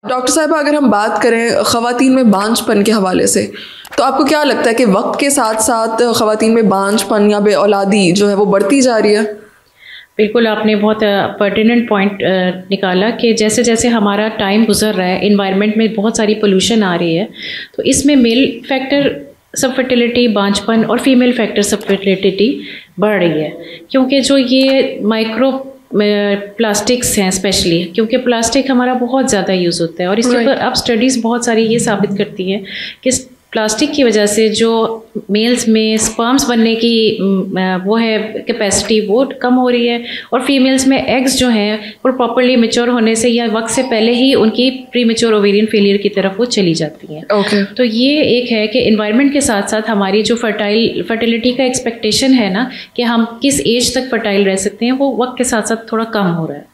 Doctor साहिबा, अगर हम बात करें ख़वातीन में बांझपन के हवाले से, तो आपको क्या लगता है कि वक्त के साथ साथ ख़वातीन में बांझपन या बे औलादी जो है वो बढ़ती जा रही है? बिल्कुल, आपने बहुत पर्टिनेंट पॉइंट निकाला कि जैसे जैसे हमारा टाइम गुजर रहा है, इन्वायरमेंट में बहुत सारी पोल्यूशन आ रही है, तो इसमें मेल फैक्टर सब फर्टिलिटी बांझपन और फीमेल फैक्टर सब फर्टिलिटी बढ़ रही है। क्योंकि जो ये माइक्रो प्लास्टिक्स हैं स्पेशली, क्योंकि प्लास्टिक हमारा बहुत ज़्यादा यूज़ होता है और इसके ऊपर अब स्टडीज़ बहुत सारी ये साबित करती हैं कि प्लास्टिक की वजह से जो मेल्स में स्पर्म्स बनने की वो है कैपेसिटी वो कम हो रही है, और फीमेल्स में एग्स जो हैं वो प्रॉपर्ली मैच्योर होने से या वक्त से पहले ही उनकी प्री मैच्योर ओवेरियन फेलियर की तरफ वो चली जाती हैं। तो ये एक है कि एनवायरनमेंट के साथ साथ हमारी जो फर्टिलिटी का एक्सपेक्टेशन है ना कि हम किस एज तक फर्टाइल रह सकते हैं, वो वक्त के साथ साथ थोड़ा कम हो रहा है।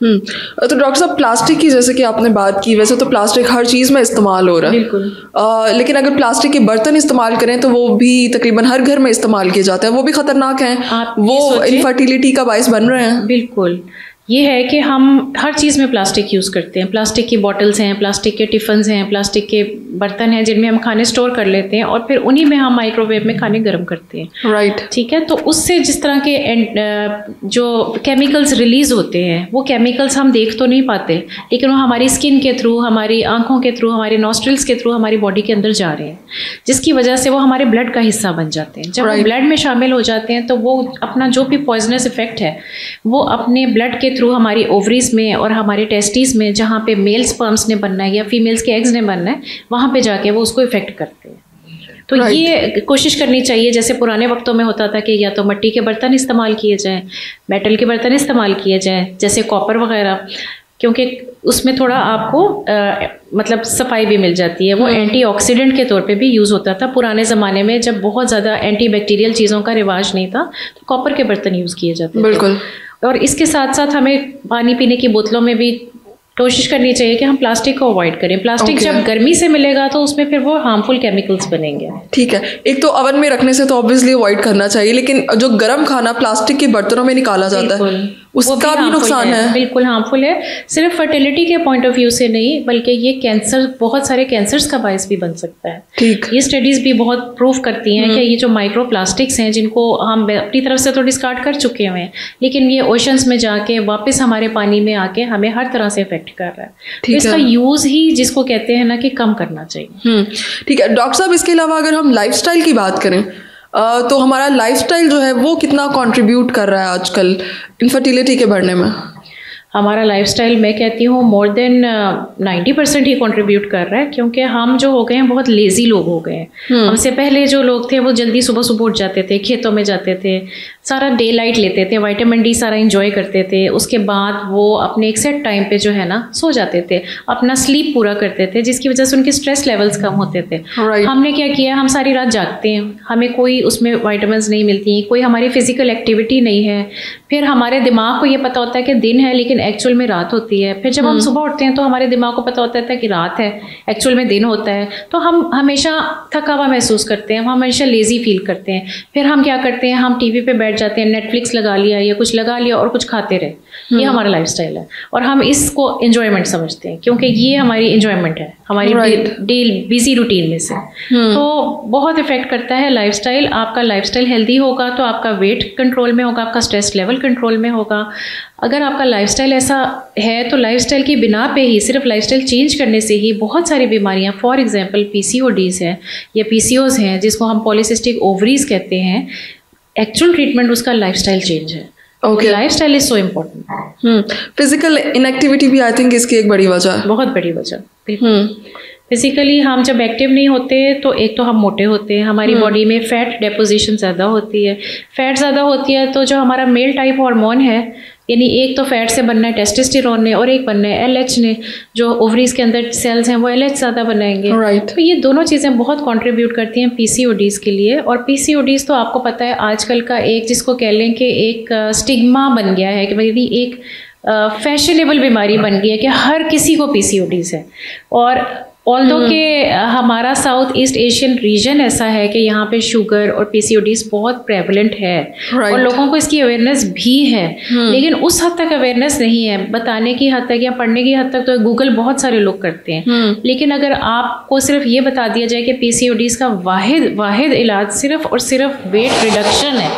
तो डॉक्टर साहब, प्लास्टिक की जैसे कि आपने बात की, वैसे तो प्लास्टिक हर चीज़ में इस्तेमाल हो रहा है। बिल्कुल। लेकिन अगर प्लास्टिक के बर्तन इस्तेमाल करें तो वो भी तकरीबन हर घर में इस्तेमाल किए जाते हैं, वो भी ख़तरनाक हैं, वो इनफर्टिलिटी का बायस बन रहे हैं। बिल्कुल, ये है कि हम हर चीज़ में प्लास्टिक यूज़ करते हैं। प्लास्टिक की बॉटल्स हैं, प्लास्टिक के टिफ़न्स हैं, प्लास्टिक के बर्तन हैं जिनमें हम खाने स्टोर कर लेते हैं और फिर उन्हीं में हम माइक्रोवेव में खाने गर्म करते हैं। राइट। ठीक है, तो उससे जिस तरह के जो केमिकल्स रिलीज़ होते हैं, वो केमिकल्स हम देख तो नहीं पाते, लेकिन वो हमारी स्किन के थ्रू, हमारी आँखों के थ्रू, हमारे नॉस्ट्रिल्स के थ्रू हमारी बॉडी के अंदर जा रहे हैं, जिसकी वजह से वो हमारे ब्लड का हिस्सा बन जाते हैं। जब वो ब्लड में शामिल हो जाते हैं तो वो अपना जो भी पॉइजनस इफेक्ट है वो अपने ब्लड के थ्रू हमारी ओवरीज में और हमारे टेस्टिस में, जहाँ पे मेल स्पर्म्स ने बनना है या फीमेल्स के एग्स ने बनना है, वहाँ पे जाके वो उसको इफेक्ट करते हैं। तो ये कोशिश करनी चाहिए, जैसे पुराने वक्तों में होता था कि या तो मिट्टी के बर्तन इस्तेमाल किए जाएं, मेटल के बर्तन इस्तेमाल किए जाएं, जैसे कॉपर वगैरह, क्योंकि उसमें थोड़ा आपको मतलब सफाई भी मिल जाती है। वो एंटीऑक्सीडेंट के तौर पे भी यूज़ होता था पुराने ज़माने में, जब बहुत ज़्यादा एंटीबैक्टीरियल चीज़ों का रिवाज नहीं था, तो कॉपर के बर्तन यूज़ किए जाते थे। बिल्कुल। और इसके साथ साथ हमें पानी पीने की बोतलों में भी कोशिश करनी चाहिए कि हम प्लास्टिक को अवॉइड करें। प्लास्टिक जब गर्मी से मिलेगा तो उसमें फिर वो हार्मफुल केमिकल्स बनेंगे। ठीक है, एक तो ओवन में रखने से तो ऑब्वियसली अवॉइड करना चाहिए, लेकिन जो गर्म खाना प्लास्टिक के बर्तनों में निकाला जाता है उसका भी नुकसान है। बिल्कुल हार्मफुल है, सिर्फ फर्टिलिटी के पॉइंट ऑफ व्यू से नहीं, बल्कि ये कैंसर, बहुत सारे कैंसर्स का बायस भी बन सकता है। ठीक। ये स्टडीज़ भी बहुत प्रूव करती हैं कि ये जो माइक्रो प्लास्टिक्स हैं, जिनको हम अपनी तरफ से तो डिस्कार्ड कर चुके हुए हैं, लेकिन ये ओशंस में जाके वापस हमारे पानी में आके हमें हर तरह से इफेक्ट कर रहा है। तो इसका यूज़ ही जिसको कहते हैं ना कि कम करना चाहिए। ठीक है डॉक्टर साहब, इसके अलावा अगर हम लाइफस्टाइल की बात करें तो हमारा लाइफस्टाइल जो है वो कितना कंट्रीब्यूट कर रहा है आजकल इनफर्टिलिटी के बढ़ने में? हमारा लाइफस्टाइल, मैं कहती हूँ मोर देन 90% ही कंट्रीब्यूट कर रहा है, क्योंकि हम जो हो गए हैं बहुत लेज़ी लोग हो गए हैं। हमसे पहले जो लोग थे वो जल्दी सुबह सुबह उठ जाते थे, खेतों में जाते थे, सारा डे लाइट लेते थे, विटामिन डी सारा इंजॉय करते थे, उसके बाद वो अपने एक सेट टाइम पे जो है ना सो जाते थे, अपना स्लीप पूरा करते थे, जिसकी वजह से उनके स्ट्रेस लेवल्स कम होते थे। हमने क्या किया, हम सारी रात जागते हैं, हमें कोई उसमें विटामिन्स नहीं मिलती, कोई हमारी फिजिकल एक्टिविटी नहीं है, फिर हमारे दिमाग को ये पता होता है कि दिन है लेकिन एक्चुअल में रात होती है, फिर जब हम सुबह उठते हैं तो हमारे दिमाग को पता होता है कि रात है, एक्चुअल में दिन होता है, तो हम हमेशा थका हुआ महसूस करते हैं, हम हमेशा लेज़ी फील करते हैं। फिर हम क्या करते हैं, हम टीवी पे बैठ जाते हैं, नेटफ्लिक्स लगा लिया या कुछ लगा लिया और कुछ खाते रहे। ये हमारा लाइफस्टाइल है और हम इसको एंजॉयमेंट समझते हैं, क्योंकि ये हमारी एंजॉयमेंट है हमारी बिजी रूटीन में से। तो बहुत इफेक्ट करता है लाइफस्टाइल। आपका लाइफस्टाइल हेल्दी होगा तो आपका वेट कंट्रोल में होगा, आपका स्ट्रेस लेवल कंट्रोल में होगा। अगर आपका लाइफस्टाइल ऐसा है तो लाइफस्टाइल की बिना पे ही, सिर्फ लाइफस्टाइल चेंज करने से ही बहुत सारी बीमारियां, फॉर एग्जांपल PCODs हैं या PCOS हैं, जिसको हम पॉलीसिस्टिक ओवरीज कहते हैं, एक्चुअल ट्रीटमेंट उसका लाइफस्टाइल चेंज है। Lifestyle is so important. Physical inactivity भी आई थिंक इसकी एक बड़ी वजह है, बहुत बड़ी वजह। फिजिकली हम जब एक्टिव नहीं होते तो एक तो हम मोटे होते हैं, हमारी बॉडी में फैट डेपोजिशन ज़्यादा होती है। फैट ज़्यादा होती है तो जो हमारा मेल टाइप हार्मोन है, यानी एक तो फैट से बनना है टेस्टोस्टेरोन ने और एक बनना है LH ने, जो ओवरीज के अंदर सेल्स हैं वो LH ज़्यादा बनाएंगे। तो ये दोनों चीज़ें बहुत कंट्रीब्यूट करती हैं PCODs के लिए। और PCODs तो आपको पता है आजकल का एक, जिसको कह लें कि एक स्टिग्मा बन गया है कि भाई एक फैशनेबल बीमारी बन गई है कि हर किसी को पीसीओडीज है। और ऑल्दो कि हमारा साउथ ईस्ट एशियन रीजन ऐसा है कि यहाँ पे शुगर और पीसीओडीज बहुत प्रेवलेंट है और लोगों को इसकी अवेयरनेस भी है, लेकिन उस हद तक अवेयरनेस नहीं है। बताने की हद तक या पढ़ने की हद तक तो गूगल बहुत सारे लोग करते हैं, लेकिन अगर आपको सिर्फ ये बता दिया जाए कि पीसीओडीज का वाहिद इलाज सिर्फ और सिर्फ वेट रिडक्शन है,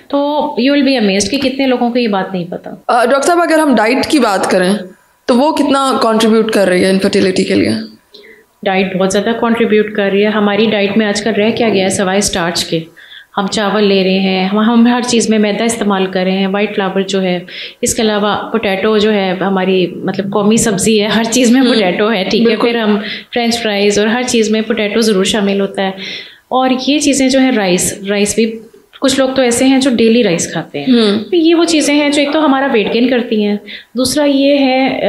तो यू विल बी अमेज्ड कि कितने लोगों को ये बात नहीं पता। डॉक्टर साहब, अगर हम डाइट की बात करें तो वो कितना कंट्रीब्यूट कर रही है इनफर्टिलिटी के लिए? डाइट बहुत ज़्यादा कंट्रीब्यूट कर रही है। हमारी डाइट में आजकल रह क्या गया है सवाए स्टार्च के? हम चावल ले रहे हैं, हम हर चीज़ में मैदा इस्तेमाल कर रहे हैं, वाइट फ्लावर जो है, इसके अलावा पोटैटो जो है हमारी मतलब कौमी सब्ज़ी है, हर चीज़ में पोटैटो है, ठीक है। फिर हम फ्रेंच फ्राइज़ और हर चीज़ में पोटैटो ज़रूर शामिल होता है। और ये चीज़ें जो है राइस भी, कुछ लोग तो ऐसे हैं जो डेली राइस खाते हैं, तो ये वो चीज़ें हैं जो एक तो हमारा वेट गेन करती हैं, दूसरा ये है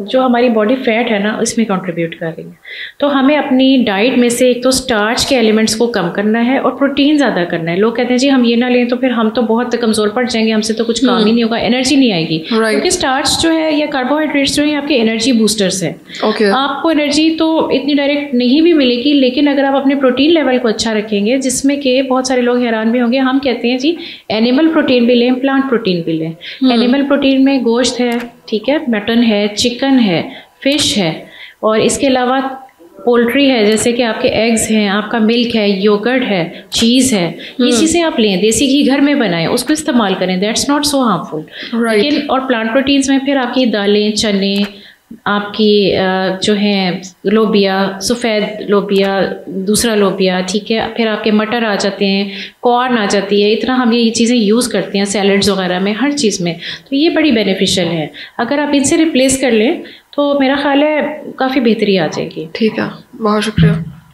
जो हमारी बॉडी फैट है ना इसमें कंट्रीब्यूट कर रही है। तो हमें अपनी डाइट में से एक तो स्टार्च के एलिमेंट्स को कम करना है और प्रोटीन ज़्यादा करना है। लोग कहते हैं जी हम ये ना लें तो फिर हम तो बहुत कमज़ोर पड़ जाएंगे, हमसे तो कुछ काम ही नहीं होगा, एनर्जी नहीं आएगी, क्योंकि स्टार्च जो है या कार्बोहाइड्रेट्स जो है आपके एनर्जी बूस्टर्स है। आपको एनर्जी तो इतनी डायरेक्ट नहीं भी मिलेगी, लेकिन अगर आप अपने प्रोटीन लेवल को अच्छा रखेंगे, जिसमें कि बहुत सारे लोग हैरान भी होंगे, हम कहते हैं जी एनिमल प्रोटीन भी लें, प्लांट प्रोटीन भी लें। एनिमल प्रोटीन में गोश्त है, ठीक है, मटन है, चिकन है, फिश है, और इसके अलावा पोल्ट्री है, जैसे कि आपके एग्स हैं, आपका मिल्क है, योगर्ट है, चीज़ है, ये चीज़ें आप लें। देसी घी घर में बनाएं, उसको इस्तेमाल करें, दैट्स नॉट सो हार्मफुल। लेकिन और प्लांट प्रोटीन्स में फिर आपकी दालें, चने, आपकी जो है लोबिया, सफ़ेद लोबिया, दूसरा लोबिया, ठीक है, फिर आपके मटर आ जाते हैं, कॉर्न आ जाती है, इतना हम ये चीज़ें यूज़ करते हैं सैलड्स वगैरह में, हर चीज़ में, तो ये बड़ी बेनिफिशियल है। अगर आप इनसे रिप्लेस कर लें तो मेरा ख्याल है काफ़ी बेहतरी आ जाएगी। ठीक है, बहुत शुक्रिया।